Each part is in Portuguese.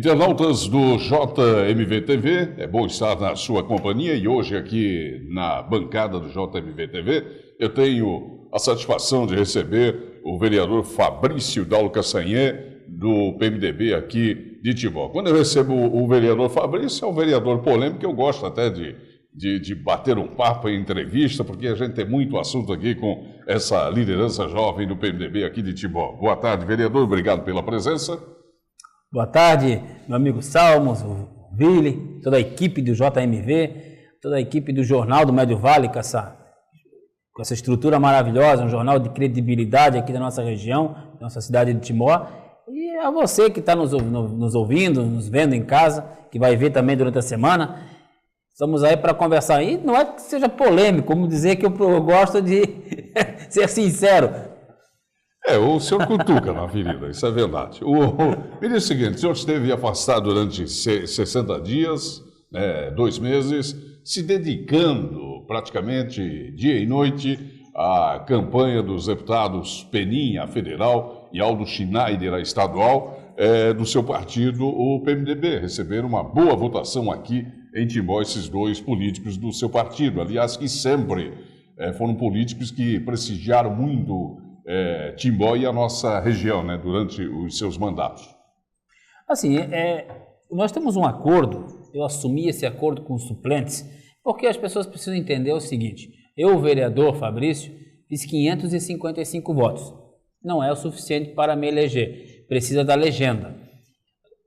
Internautas do JMV TV, é bom estar na sua companhia e hoje aqui na bancada do JMV TV eu tenho a satisfação de receber o vereador Fabrício Daulo Cassanhé do PMDB aqui de Timbó. Quando eu recebo o vereador Fabrício, é um vereador polêmico, eu gosto até de bater um papo em entrevista, porque a gente tem muito assunto aqui com essa liderança jovem do PMDB aqui de Timbó. Boa tarde, vereador, obrigado pela presença. Boa tarde, meu amigo Salmos, o Vili, toda a equipe do JMV, toda a equipe do Jornal do Médio Vale, com essa estrutura maravilhosa, um jornal de credibilidade aqui da nossa região, da nossa cidade de Timbó. E a você que está nos ouvindo, nos vendo em casa, que vai ver também durante a semana. Estamos aí para conversar. E não é que seja polêmico, como dizer que eu gosto de ser sincero. O senhor cutuca na avenida, isso é verdade. Me diz o seguinte, o senhor esteve afastado durante 60 dias, 2 meses, se dedicando praticamente dia e noite à campanha dos deputados Peninha, a federal, e Aldo Schneider, a estadual, do seu partido, o PMDB. Receberam uma boa votação aqui em Timbó, esses 2 políticos do seu partido. Aliás, que sempre foram políticos que prestigiaram muito Timbó e a nossa região, durante os seus mandatos. Assim, nós temos um acordo, eu assumi esse acordo com os suplentes, porque as pessoas precisam entender o seguinte: eu, o vereador Fabrício, fiz 555 votos. Não é o suficiente para me eleger, precisa da legenda.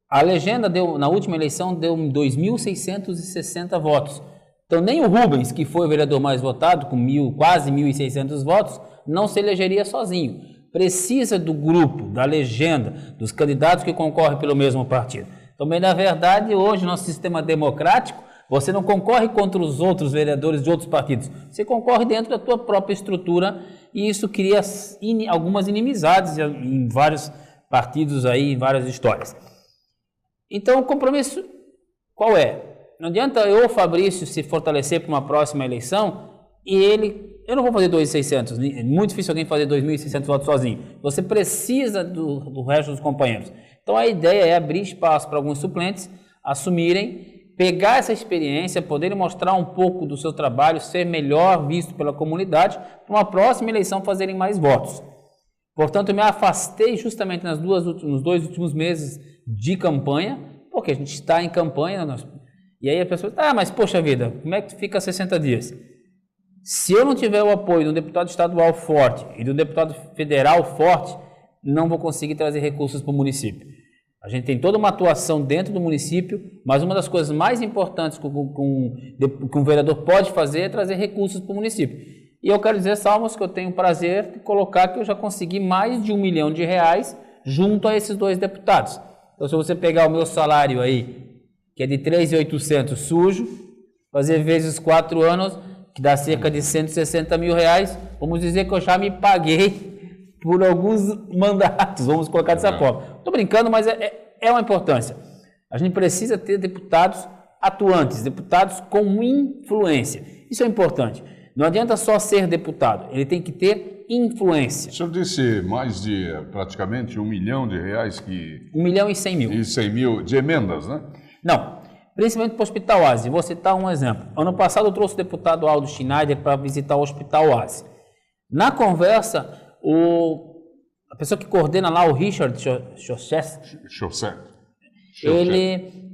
A legenda na última eleição deu 2.660 votos. Então nem o Rubens, que foi o vereador mais votado, com quase 1.600 votos, não se elegeria sozinho. Precisa do grupo, da legenda, dos candidatos que concorrem pelo mesmo partido. Também, na verdade, hoje, nosso sistema democrático, você não concorre contra os outros vereadores de outros partidos. Você concorre dentro da tua própria estrutura e isso cria algumas inimizades em vários partidos aí, em várias histórias. Então, o compromisso qual é? Não adianta eu, Fabrício, se fortalecer para uma próxima eleição e eu não vou fazer 2.600, é muito difícil alguém fazer 2.600 votos sozinho. Você precisa do resto dos companheiros. Então a ideia é abrir espaço para alguns suplentes assumirem, pegar essa experiência, poderem mostrar um pouco do seu trabalho, ser melhor visto pela comunidade, para uma próxima eleição fazerem mais votos. Portanto, eu me afastei justamente nos 2 últimos meses de campanha, porque a gente está em campanha. E aí a pessoa mas poxa vida, como é que fica 60 dias? Se eu não tiver o apoio de um deputado estadual forte e de um deputado federal forte, não vou conseguir trazer recursos para o município. A gente tem toda uma atuação dentro do município, mas uma das coisas mais importantes que um vereador pode fazer é trazer recursos para o município. E eu quero dizer, Salmos, que eu tenho o prazer de colocar que eu já consegui mais de R$1 milhão junto a esses 2 deputados. Então, se você pegar o meu salário aí, que é de 3.800 sujo, fazer vezes 4 anos, que dá cerca de R$160 mil, vamos dizer que eu já me paguei por alguns mandatos, vamos colocar dessa forma. Estou brincando, mas é uma importância. A gente precisa ter deputados atuantes, deputados com influência. Isso é importante. Não adianta só ser deputado, ele tem que ter influência. O senhor disse mais de praticamente R$1 milhão que... 1.100.000. E 100 mil de emendas, né? Não. Principalmente para o Hospital Oasi. Vou citar um exemplo. Ano passado eu trouxe o deputado Aldo Schneider para visitar o Hospital Oasi. Na conversa, a pessoa que coordena lá, o Richard Chaussett, ele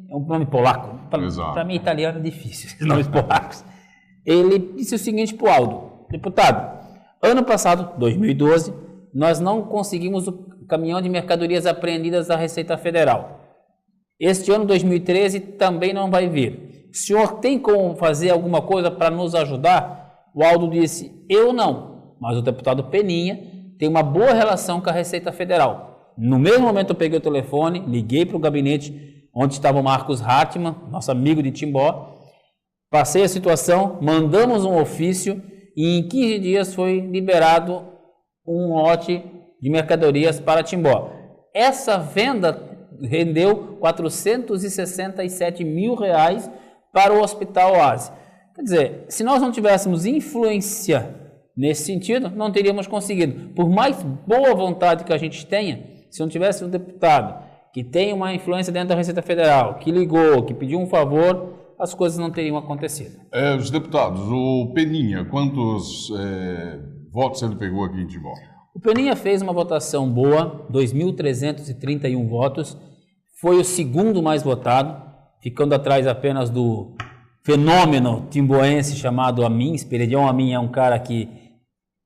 é um nome polaco. Para mim, italiano é difícil, esses nomes polacos. Ele disse o seguinte para o Aldo: deputado, ano passado, 2012, nós não conseguimos o caminhão de mercadorias apreendidas da Receita Federal. Este ano, 2013, também não vai vir. O senhor tem como fazer alguma coisa para nos ajudar? O Aldo disse: eu não, mas o deputado Peninha tem uma boa relação com a Receita Federal. No mesmo momento eu peguei o telefone, liguei para o gabinete onde estava o Marcos Hartmann, nosso amigo de Timbó, passei a situação, mandamos um ofício e em 15 dias foi liberado um lote de mercadorias para Timbó. Essa venda rendeu R$467 mil para o Hospital Oasi. Quer dizer, se nós não tivéssemos influência nesse sentido, não teríamos conseguido. Por mais boa vontade que a gente tenha, se não tivesse um deputado que tem uma influência dentro da Receita Federal, que ligou, que pediu um favor, as coisas não teriam acontecido. Os deputados, o Peninha, quantos votos ele pegou aqui em Timbó? O Peninha fez uma votação boa, 2.331 votos, foi o segundo mais votado, ficando atrás apenas do fenômeno timboense chamado Amin. Esperidião Amin é um cara que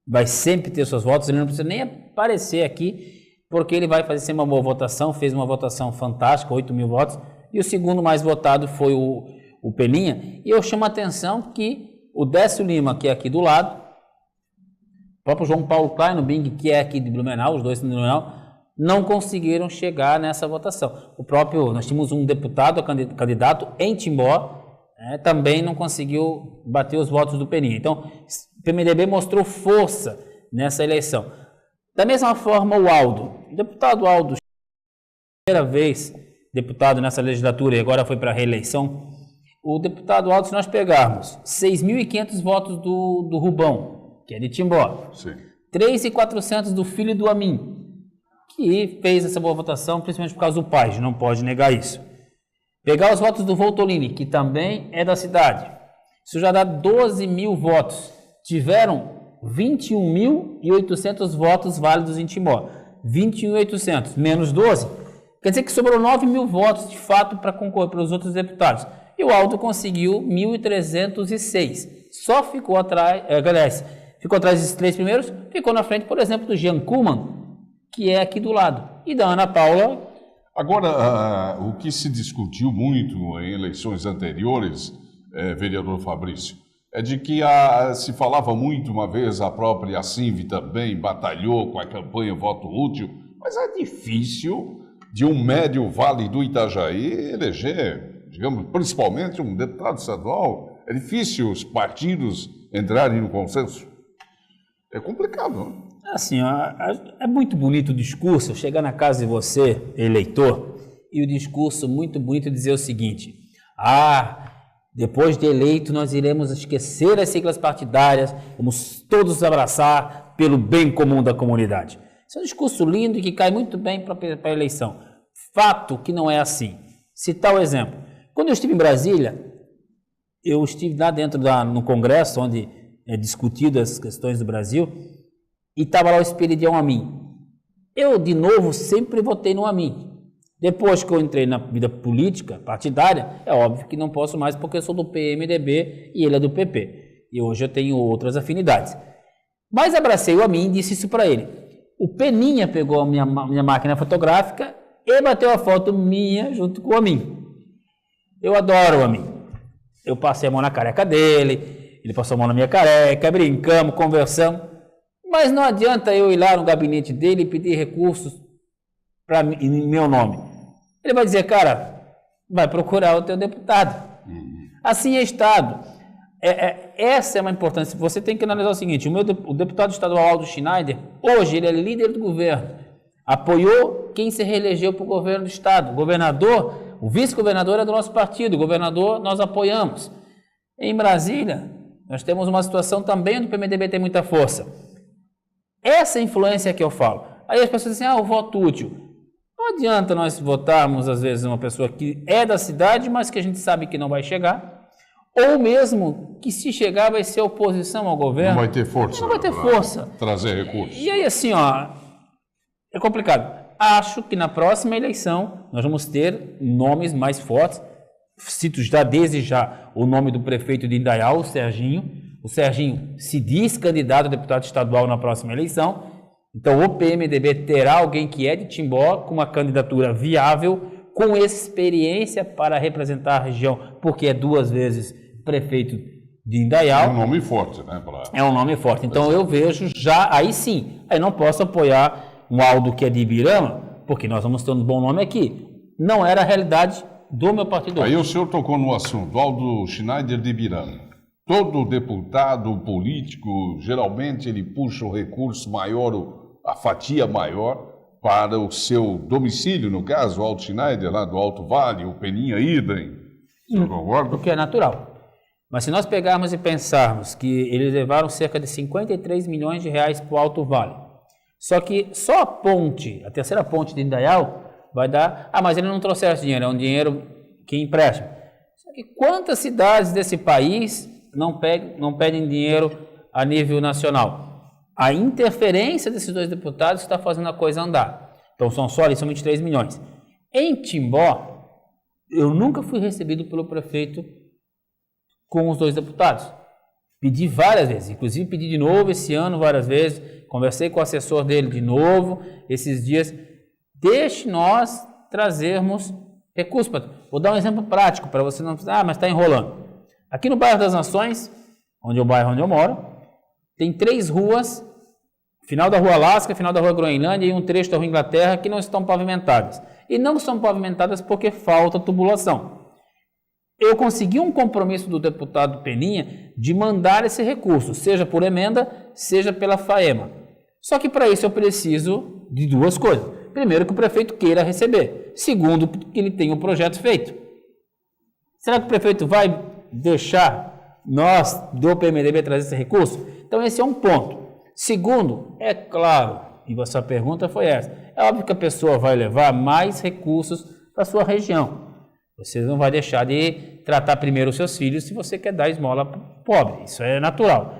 vai sempre ter seus votos, ele não precisa nem aparecer aqui, porque ele vai fazer sempre uma boa votação, fez uma votação fantástica, 8.000 votos, e o segundo mais votado foi o Peninha. E eu chamo a atenção que o Décio Lima, que é aqui do lado, o próprio João Paulo Kleinobing, que é aqui de Blumenau, os dois de Blumenau, não conseguiram chegar nessa votação. Nós tínhamos um deputado candidato em Timbó, também não conseguiu bater os votos do Peninha. Então, o PMDB mostrou força nessa eleição. Da mesma forma, o deputado Aldo, primeira vez deputado nessa legislatura e agora foi para a reeleição. O deputado Aldo, se nós pegarmos 6.500 votos do Rubão, que é de Timbó, 3.400 do filho do Amin, que fez essa boa votação, principalmente por causa do pai, não pode negar isso. Pegar os votos do Voltolini, que também é da cidade, isso já dá 12.000 votos. Tiveram 21.800 votos válidos em Timbó. 21.800 menos 12, quer dizer que sobrou 9.000 votos de fato para concorrer pelos outros deputados. E o Aldo conseguiu 1.306. Só ficou atrás, ficou atrás dos três primeiros, ficou na frente, por exemplo, do Jean Kuhlmann, que é aqui do lado, e da Ana Paula. Agora, o que se discutiu muito em eleições anteriores, vereador Fabrício, é de que se falava muito, uma vez a própria Simv também batalhou com a campanha Voto Útil, mas é difícil de um médio vale do Itajaí eleger, digamos, principalmente um deputado estadual. É difícil os partidos entrarem no consenso. É complicado, não é? Assim, é muito bonito o discurso, chegar na casa de você, eleitor, e o discurso muito bonito dizer o seguinte: depois de eleito nós iremos esquecer as siglas partidárias, vamos todos abraçar pelo bem comum da comunidade. Isso é um discurso lindo e que cai muito bem para a eleição. Fato que não é assim. Citar o exemplo. Quando eu estive em Brasília, eu estive lá dentro no Congresso, onde é discutido as questões do Brasil, e estava lá o Esperidião Amin. Eu, de novo, sempre votei no Amin. Depois que eu entrei na vida política, partidária, é óbvio que não posso mais porque eu sou do PMDB e ele é do PP. E hoje eu tenho outras afinidades. Mas abracei o Amin e disse isso para ele. O Peninha pegou a minha máquina fotográfica e bateu a foto minha junto com o Amin. Eu adoro o Amin. Eu passei a mão na careca dele, ele passou a mão na minha careca, brincamos, conversamos. Mas não adianta eu ir lá no gabinete dele e pedir recursos em meu nome. Ele vai dizer, cara, vai procurar o teu deputado. Assim é Estado. Essa é uma importância. Você tem que analisar o seguinte: o deputado estadual Aldo Schneider, hoje ele é líder do governo. Apoiou quem se reelegeu para o governo do Estado. O governador, o vice-governador é do nosso partido. O governador nós apoiamos. Em Brasília, nós temos uma situação também onde o PMDB tem muita força. Essa influência que eu falo. Aí as pessoas dizem, o voto útil. Não adianta nós votarmos, às vezes, uma pessoa que é da cidade, mas que a gente sabe que não vai chegar, ou mesmo que se chegar vai ser oposição ao governo. Não vai ter força. Não vai ter força. Trazer recursos. E aí, assim, é complicado. Acho que na próxima eleição nós vamos ter nomes mais fortes. Cito desde já o nome do prefeito de Indaial, o Serginho. O Serginho se diz candidato a deputado estadual na próxima eleição. Então, o PMDB terá alguém que é de Timbó, com uma candidatura viável, com experiência para representar a região, porque é 2 vezes prefeito de Indaial. É um nome forte, né? É um nome forte. Então, eu vejo já, aí sim, aí não posso apoiar um Aldo que é de Ibirama, porque nós vamos ter um bom nome aqui. Não era a realidade do meu partido. Aí o senhor tocou no assunto, Aldo Schneider de Ibirama. Todo deputado político, geralmente, ele puxa o recurso maior, a fatia maior, para o seu domicílio, no caso, o Aldo Schneider, lá do Alto Vale, o Peninha idem. Você concorda? O que é natural. Mas se nós pegarmos e pensarmos que eles levaram cerca de 53 milhões de reais para o Alto Vale, só que só a ponte, a terceira ponte de Indaial, vai dar... Ah, mas ele não trouxe esse dinheiro, é um dinheiro que empresta. Só que quantas cidades desse país não pedem dinheiro a nível nacional? A interferência desses 2 deputados está fazendo a coisa andar. Então são 23 milhões. Em Timbó, eu nunca fui recebido pelo prefeito com os 2 deputados. Pedi várias vezes, inclusive pedi de novo esse ano várias vezes, conversei com o assessor dele de novo esses dias. Deixe nós trazermos recursos. Vou dar um exemplo prático para você não precisar, mas está enrolando. Aqui no bairro das Nações, onde é o bairro onde eu moro, tem 3 ruas, final da Rua Alasca, final da Rua Groenlândia e um trecho da Rua Inglaterra que não estão pavimentadas. E não são pavimentadas porque falta tubulação. Eu consegui um compromisso do deputado Peninha de mandar esse recurso, seja por emenda, seja pela FAEMA. Só que para isso eu preciso de 2 coisas. Primeiro, que o prefeito queira receber. Segundo, que ele tenha o projeto feito. Será que o prefeito vai deixar nós do PMDB trazer esse recurso? Então esse é um ponto. Segundo, é claro, e a sua pergunta foi essa, é óbvio que a pessoa vai levar mais recursos para a sua região. Você não vai deixar de tratar primeiro os seus filhos se você quer dar esmola pobre. Isso é natural.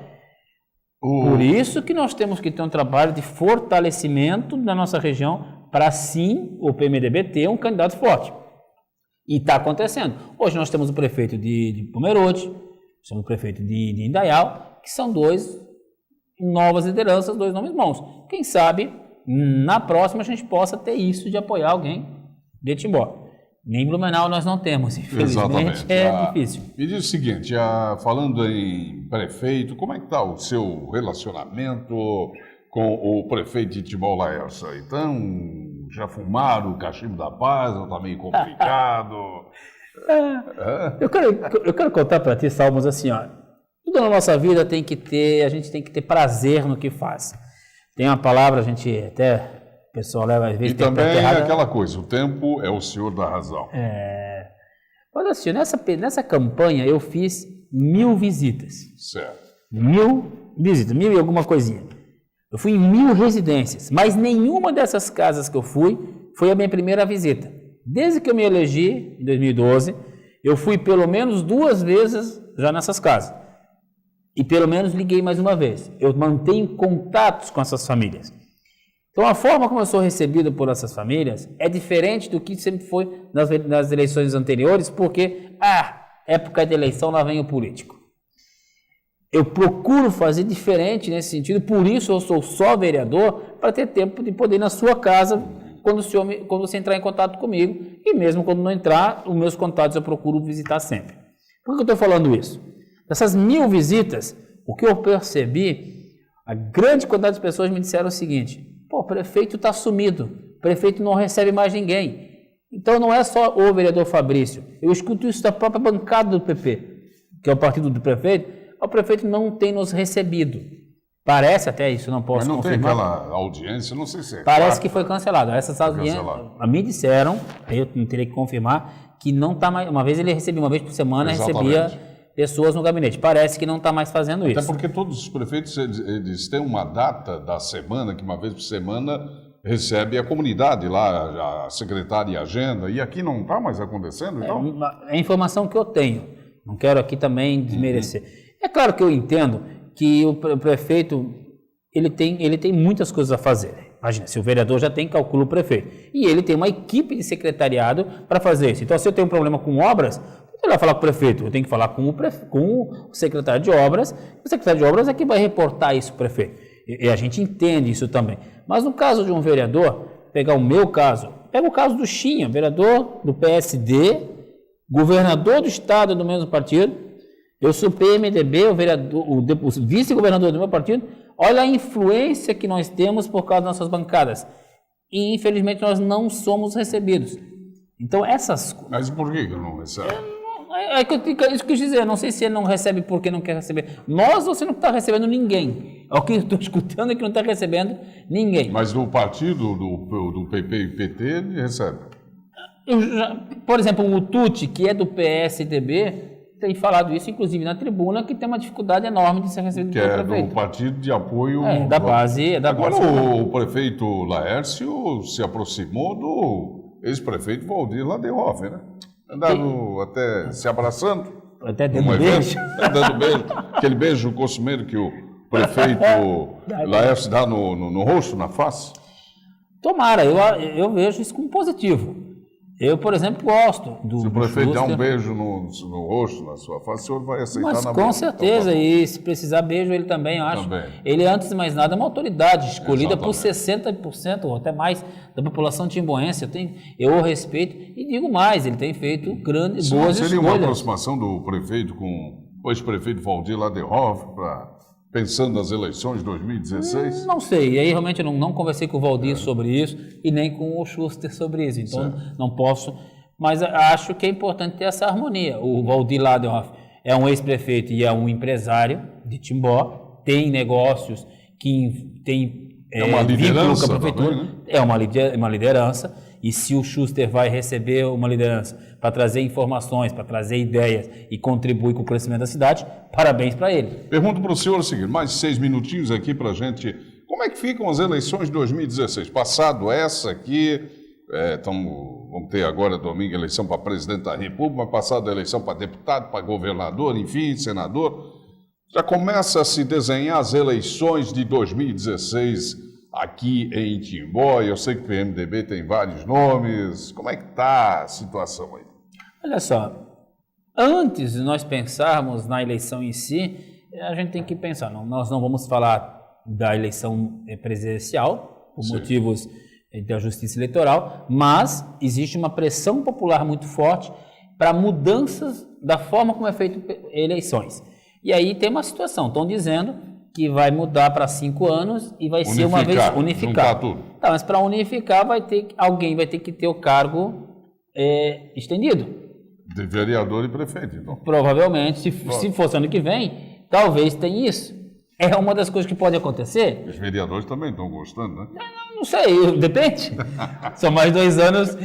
Por isso que nós temos que ter um trabalho de fortalecimento da nossa região para sim o PMDB ter um candidato forte. E está acontecendo. Hoje nós temos o prefeito de Pomerode, temos o prefeito de Indaial, que são 2 novas lideranças, 2 nomes bons. Quem sabe, na próxima, a gente possa ter isso de apoiar alguém de Timbó. Nem Blumenau nós não temos, infelizmente. É difícil. Me diz o seguinte, falando em prefeito, como é que está o seu relacionamento com o prefeito de Timbó, Laércio? Então, já fumaram o cachimbo da paz, ou está meio complicado? Eu quero contar para ti, Salmos, assim, ó, tudo na nossa vida a gente tem que ter prazer no que faz. Tem uma palavra, a gente até... O pessoal leva às vezes... E também é aquela coisa, o tempo é o senhor da razão. Olha assim, nessa campanha eu fiz 1000 visitas. Certo. 1000 visitas, 1000 e alguma coisinha. Eu fui em 1000 residências, mas nenhuma dessas casas que eu fui foi a minha primeira visita. Desde que eu me elegi, em 2012, eu fui pelo menos 2 vezes já nessas casas. E pelo menos liguei mais uma vez. Eu mantenho contatos com essas famílias. Então, a forma como eu sou recebido por essas famílias é diferente do que sempre foi nas eleições anteriores, porque, época de eleição, lá vem o político. Eu procuro fazer diferente nesse sentido, por isso eu sou só vereador, para ter tempo de poder ir na sua casa quando você entrar em contato comigo, e mesmo quando não entrar, os meus contatos eu procuro visitar sempre. Por que eu estou falando isso? Dessas 1000 visitas, o que eu percebi, a grande quantidade de pessoas me disseram o seguinte: o prefeito está sumido, o prefeito não recebe mais ninguém. Então não é só o vereador Fabrício, eu escuto isso da própria bancada do PP, que é o partido do prefeito, o prefeito não tem nos recebido. Parece até isso, não posso confirmar. Mas não tem aquela audiência, não sei se é. Parece que foi cancelado. Essas audiências, a mim disseram, eu não teria que confirmar, que não está mais, uma vez ele recebia, uma vez por semana, recebia pessoas no gabinete. Parece que não está mais fazendo isso. Até porque todos os prefeitos, eles têm uma data da semana, que uma vez por semana recebe a comunidade lá, a secretária e a agenda, e aqui não está mais acontecendo, então? É a informação que eu tenho. Não quero aqui também desmerecer. É claro que eu entendo que o prefeito, ele tem muitas coisas a fazer. Imagina, se o vereador já tem, calcula o prefeito. E ele tem uma equipe de secretariado para fazer isso. Então, se eu tenho um problema com obras, eu não vou falar com o prefeito, eu tenho que falar com o secretário de obras. O secretário de obras é que vai reportar isso para o prefeito. E a gente entende isso também. Mas no caso de um vereador, pegar o meu caso, pega o caso do Chinha, vereador do PSD, governador do estado do mesmo partido. Eu sou PMDB, o vice-governador do meu partido. Olha a influência que nós temos por causa das nossas bancadas. E, infelizmente, nós não somos recebidos. Então, essas... Mas por que não recebe? É que isso que eu quis dizer. Não sei se ele não recebe porque não quer receber. Nós, você não está recebendo ninguém. O que eu estou escutando é que não está recebendo ninguém. Mas do partido, do PP e PT, ele recebe. Por exemplo, o Tucci, que é do PSDB... tem falado isso, inclusive, na tribuna, que tem uma dificuldade enorme de ser recebido pelo prefeito. Que é do partido de apoio... da base. Agora o prefeito Laércio se aproximou ex-prefeito Valdir Ladehoff, né? Andando até se abraçando. Até dando beijo. Dando beijo. Aquele beijo costumeiro que o prefeito Laércio dá no rosto, na face. Tomara, eu vejo isso como positivo. Eu, por exemplo, gosto do Se o prefeito Schuster, der um beijo no rosto, na sua face, o senhor vai aceitar mas na com boca. certeza, Então, e se precisar beijo ele também, eu acho. Também. Ele, antes de mais nada, é uma autoridade escolhida por Exatamente. 60% ou até mais da população timboense. Eu o respeito e digo mais, ele tem feito boas seria uma escolhas. aproximação do prefeito com o ex-prefeito Valdir Ladehoff, pensando nas eleições de 2016? Não sei, e aí realmente eu não conversei com o Valdir sobre isso e nem com o Schuster sobre isso, então não posso, mas acho que é importante ter essa harmonia. O Valdir Ladehoff é um ex-prefeito e é um empresário de Timbó, tem negócios que tem uma liderança com a prefeitura, também, né? É uma liderança, e se o Schuster vai receber uma liderança para trazer informações, para trazer ideias e contribuir com o crescimento da cidade, parabéns para ele. Pergunto para o senhor o seguinte, mais 6 minutinhos aqui para a gente, como é que ficam as eleições de 2016? Passado essa aqui, vamos ter agora domingo eleição para presidente da República, mas passado a eleição para deputado, para governador, enfim, senador, já começa a se desenhar as eleições de 2016 aqui em Timbó. Eu sei que o PMDB tem vários nomes. Como é que está a situação aí? Olha só, antes de nós pensarmos na eleição em si, a gente tem que pensar, nós não vamos falar da eleição presidencial, por motivos da justiça eleitoral, mas existe uma pressão popular muito forte para mudanças da forma como é feito eleições. E aí tem uma situação, estão dizendo que vai mudar para 5 anos e vai ser uma vez unificar. Tudo. Tá, mas para unificar alguém vai ter que ter o cargo estendido. De vereador e prefeito, então. Provavelmente, se fosse ano que vem, talvez tenha isso. É uma das coisas que pode acontecer. Os vereadores também estão gostando, né? Não sei, depende. São mais 2 anos.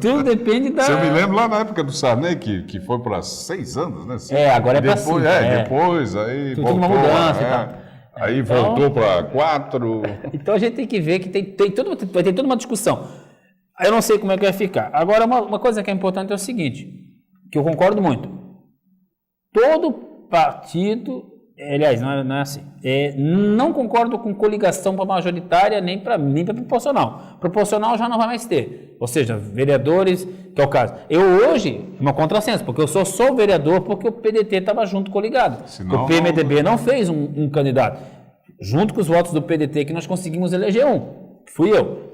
Tudo depende da... Eu me lembro lá na época do Sarney, que foi para 6 anos, né? Agora é para 5. Depois, aí tudo voltou. Uma mudança e tal. Aí voltou para 4. Então a gente tem que ver que vai ter toda uma discussão. Eu não sei como é que vai ficar. Agora, uma coisa que é importante é o seguinte, que eu concordo muito. Todo partido... Aliás, não é assim. Não concordo com coligação para majoritária nem para proporcional. Proporcional já não vai mais ter. Ou seja, vereadores, que é o caso. Eu hoje, uma contrassenso, porque eu só sou vereador porque o PDT estava junto coligado. Senão, o PMDB não fez um candidato. Junto com os votos do PDT que nós conseguimos eleger que fui eu.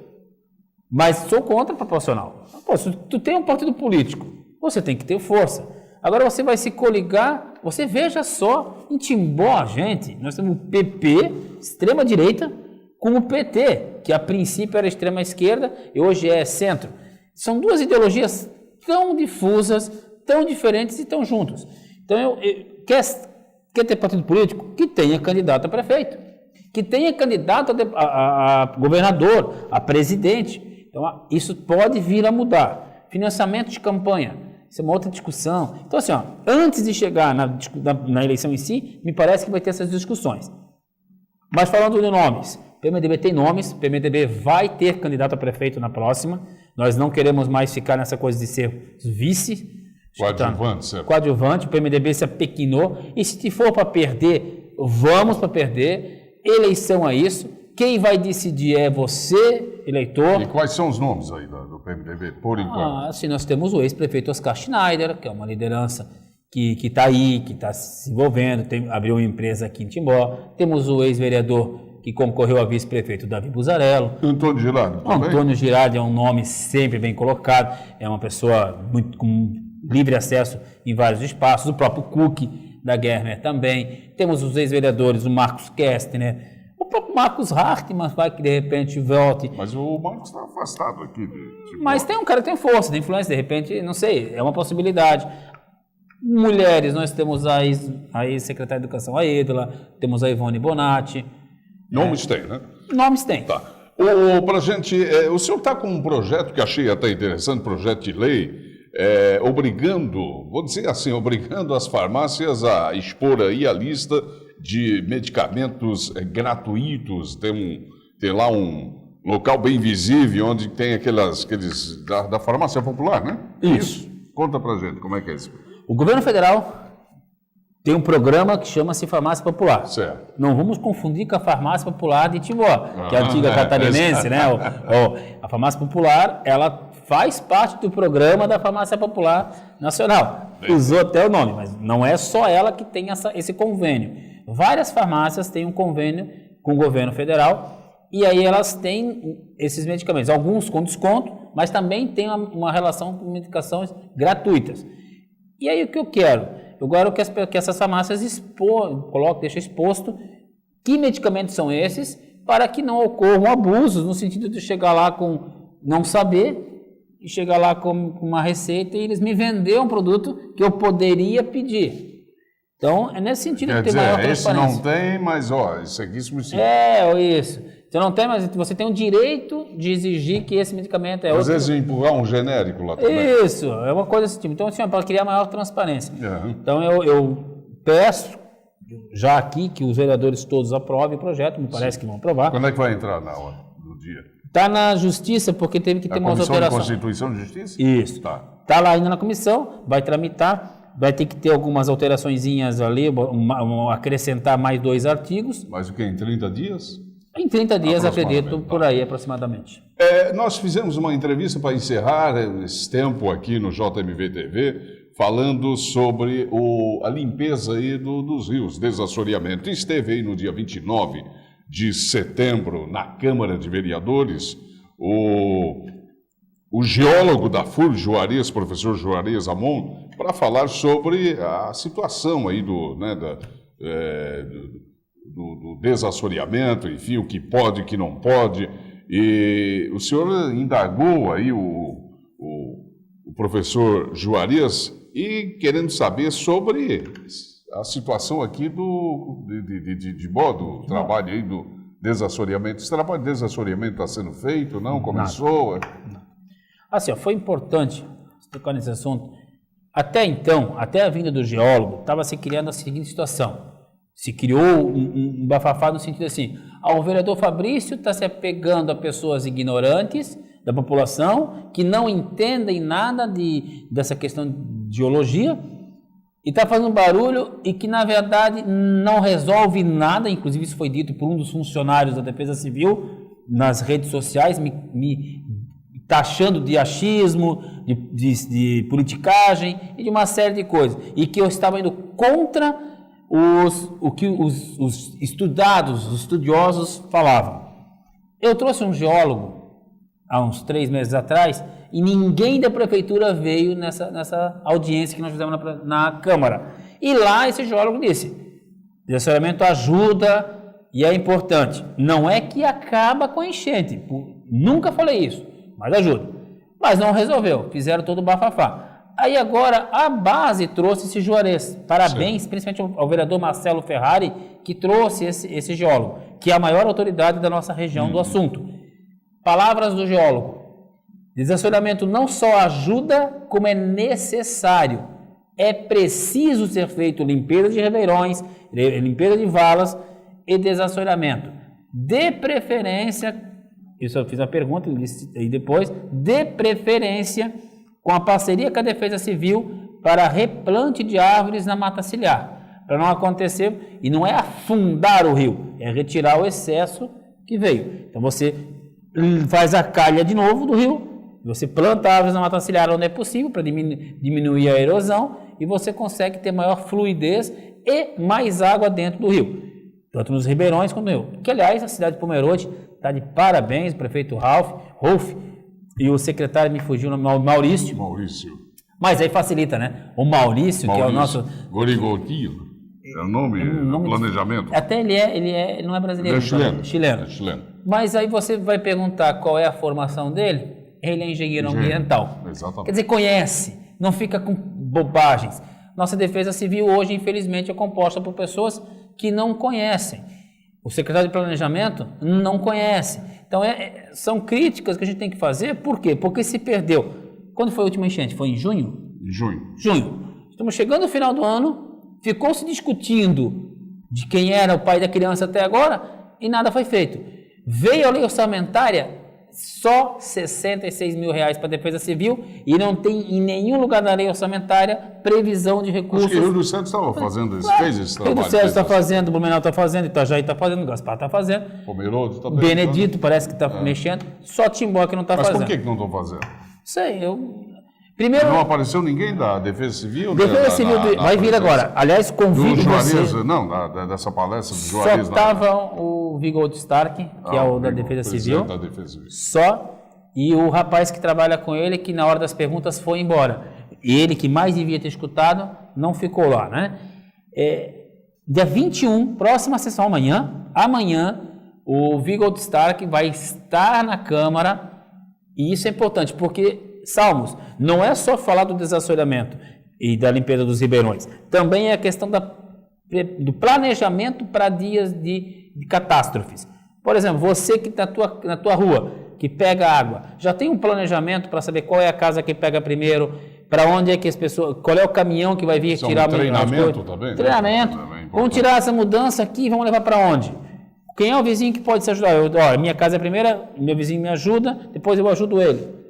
Mas sou contra proporcional. Pô, se tu tem um partido político, você tem que ter força. Agora você vai se coligar, você veja só, em Timbó, gente, nós temos o PP, extrema-direita, com o PT, que a princípio era extrema-esquerda e hoje é centro. São duas ideologias tão difusas, tão diferentes e tão juntas. Então, quer ter partido político? Que tenha candidato a prefeito, que tenha candidato a governador, a presidente. Então, isso pode vir a mudar. Financiamento de campanha. Isso é uma outra discussão. Então, assim, antes de chegar na eleição em si, me parece que vai ter essas discussões. Mas falando de nomes, PMDB tem nomes, PMDB vai ter candidato a prefeito na próxima. Nós não queremos mais ficar nessa coisa de ser vice. Coadjuvante, certo? Coadjuvante, o PMDB se apequinou. E se for para perder, vamos para perder. Eleição é isso. Quem vai decidir é você, eleitor. E quais são os nomes aí do PMDB, por enquanto? Assim, nós temos o ex-prefeito Oscar Schneider, que é uma liderança que está aí, que está se envolvendo, abriu uma empresa aqui em Timbó. Temos o ex-vereador que concorreu a vice-prefeito, Davi Buzarello. Antônio Girardi também? Antônio Girardi é um nome sempre bem colocado, é uma pessoa com livre acesso em vários espaços. O próprio Cook, da Germer, também. Temos os ex-vereadores, o Marcos Kestner, o próprio Marcos Hartmann vai que de repente volte. Mas o Marcos está afastado aqui. Mas tem um cara que tem força, tem influência, de repente, não sei, é uma possibilidade. Mulheres, nós temos a ex-secretária de Educação, a Edla, temos a Ivone Bonatti. Nomes tem, né? Nomes tem. Tá. Pra gente, o senhor está com um projeto que achei até interessante, projeto de lei, obrigando as farmácias a expor aí a lista de medicamentos gratuitos. Tem lá local bem visível, onde tem aqueles da farmácia popular, né? Isso. Conta pra gente, como é que é isso? O governo federal tem um programa que chama-se Farmácia Popular. Certo. Não vamos confundir com a Farmácia Popular de Timbó, que é a antiga catarinense, né? A Farmácia Popular, ela faz parte do programa da Farmácia Popular Nacional. Usou até o nome, mas não é só ela que tem esse convênio. Várias farmácias têm um convênio com o governo federal e aí elas têm esses medicamentos, alguns com desconto, mas também tem uma relação com medicações gratuitas. E aí o que eu quero? Eu quero que essas farmácias deixem exposto que medicamentos são esses para que não ocorram abusos, no sentido de chegar lá com não saber e chegar lá com uma receita e eles me venderem um produto que eu poderia pedir. Então, é nesse sentido que tem maior transparência. Esse não tem, mas isso aqui se me... Isso. Você não tem, mas você tem o direito de exigir que esse medicamento Às vezes empurrar um genérico lá também. Isso, é uma coisa desse tipo. Então, assim, para criar maior transparência. Então, eu peço já aqui que os vereadores todos aprovem o projeto, me parece que vão aprovar. Quando é que vai entrar na hora do dia? Está na Justiça, porque teve que ter umas alterações. Constituição de Justiça? Isso. Está lá ainda na comissão, vai tramitar, vai ter que ter algumas alteraçõezinhas ali, acrescentar mais 2 artigos. Mas o que, em 30 dias? Em 30 dias, acredito, por aí aproximadamente. Nós fizemos uma entrevista para encerrar esse tempo aqui no JMV TV, falando sobre a limpeza aí dos rios, desassoreamento. Esteve aí no dia 29 de setembro na Câmara de Vereadores o geólogo da FURG, Juarez, professor Juarez Amon, para falar sobre a situação aí do desassoreamento, enfim, o que pode, o que não pode. E o senhor indagou aí o professor Juarez e querendo saber sobre a situação aqui do trabalho aí do desassoreamento. Esse trabalho de desassoreamento está sendo feito, não? Começou? Não. Assim, foi importante explicar nesse assunto. Até então, até a vinda do geólogo, estava se criando a seguinte situação. Se criou um bafafá no sentido assim, o vereador Fabrício está se apegando a pessoas ignorantes da população, que não entendem nada dessa questão de geologia, e está fazendo barulho e que, na verdade, não resolve nada. Inclusive, isso foi dito por um dos funcionários da Defesa Civil nas redes sociais, me taxando de achismo, de politicagem e de uma série de coisas. E que eu estava indo contra o que os estudiosos falavam. Eu trouxe um geólogo há uns 3 meses atrás e ninguém da prefeitura veio nessa audiência que nós fizemos na Câmara. E lá esse geólogo disse, desassoreamento ajuda e é importante. Não é que acaba com a enchente, nunca falei isso, mas ajuda. Mas não resolveu, fizeram todo o bafafá. Aí agora a base trouxe esse Juarez. Parabéns, sim, principalmente ao vereador Marcelo Ferrari, que trouxe esse geólogo, que é a maior autoridade da nossa região do assunto. Palavras do geólogo. Desassoreamento não só ajuda, como é necessário. É preciso ser feito limpeza de ribeirões, limpeza de valas e desassoreamento. De preferência, isso eu fiz a pergunta e depois, de preferência com a parceria com a Defesa Civil para replante de árvores na mata ciliar, para não acontecer, e não é afundar o rio, é retirar o excesso que veio. Então você faz a calha de novo do rio, você planta árvores na mata ciliar onde é possível para diminuir a erosão e você consegue ter maior fluidez e mais água dentro do rio, tanto nos ribeirões quanto no rio. Que, aliás, a cidade de Pomerode está de parabéns, o prefeito Rolf, e o secretário me fugiu, o Maurício. Mas aí facilita, né? O Maurício, que é o nosso... Gorigotinho, é o nome planejamento. Até ele não é brasileiro. Ele é chileno. É chileno. Mas aí você vai perguntar qual é a formação dele, ele é engenheiro ambiental. Exatamente. Quer dizer, conhece, não fica com bobagens. Nossa Defesa Civil hoje, infelizmente, é composta por pessoas que não conhecem. O secretário de Planejamento não conhece. Então, são críticas que a gente tem que fazer. Por quê? Porque se perdeu. Quando foi a última enchente? Foi em junho? Em junho. Estamos chegando no final do ano, ficou se discutindo de quem era o pai da criança até agora e nada foi feito. Veio a lei orçamentária, só R$66 mil para a Defesa Civil e não tem em nenhum lugar da lei orçamentária previsão de recursos. Acho que o Rio do Santos estava fazendo isso, fez esse trabalho. O Rio do Santos está fazendo, o Blumenau está fazendo, Itajaí está fazendo, o Gaspar está fazendo. Pomerode está Benedito parece que está mexendo, só Timbó que não está fazendo. Mas por que não estão fazendo? Sei, Primeiro, não apareceu ninguém da Defesa Civil? Defesa Civil vai vir agora. Aliás, convido você... Não, dessa palestra do Só Juarez. estava o Vigold Stark, que é o da Defesa Civil. Da Defesa Civil. Só. E o rapaz que trabalha com ele, que na hora das perguntas foi embora. Ele, que mais devia ter escutado, não ficou lá, né? Dia 21, próxima sessão amanhã, o Vigold Stark vai estar na Câmara, e isso é importante, porque... Salmos, não é só falar do desassoreamento e da limpeza dos ribeirões, também é a questão do planejamento para dias de catástrofes. Por exemplo, você que está na tua rua, que pega água, já tem um planejamento para saber qual é a casa que pega primeiro, para onde é que as pessoas, qual é o caminhão que vai vir tirar treinamento também? Treinamento. Vamos tirar essa mudança aqui e vamos levar para onde? Quem é o vizinho que pode se ajudar? Minha casa é a primeira, meu vizinho me ajuda, depois eu ajudo ele.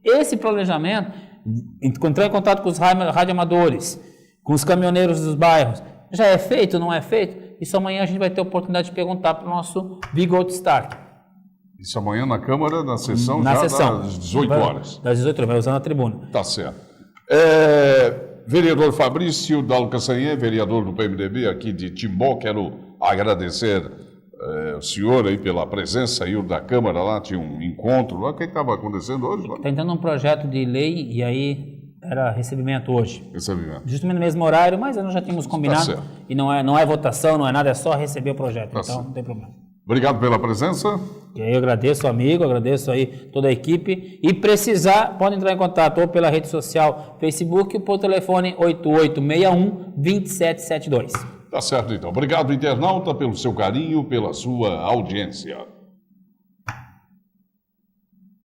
Esse planejamento, entrar em contato com os radioamadores, com os caminhoneiros dos bairros, já é feito, não é feito? Isso amanhã a gente vai ter a oportunidade de perguntar para o nosso Vigold Stark. Isso amanhã na Câmara, na sessão, das 18 horas. Das 18 horas, vai usar na tribuna. Tá certo. Vereador Fabrício Dalcaçanhê, vereador do PMDB aqui de Timbó, quero agradecer o senhor aí pela presença aí da Câmara lá, tinha um encontro lá, o que estava acontecendo hoje lá? Está entrando um projeto de lei e aí era recebimento hoje. Recebimento. Justamente no mesmo horário, mas nós já tínhamos combinado. Tá, e não é votação, não é nada, é só receber o projeto, então certo. Não tem problema. Obrigado pela presença. E aí eu agradeço, amigo, agradeço aí toda a equipe. E precisar, pode entrar em contato ou pela rede social Facebook ou por telefone 8861-2772. Tá certo, então. Obrigado, internauta, pelo seu carinho, pela sua audiência.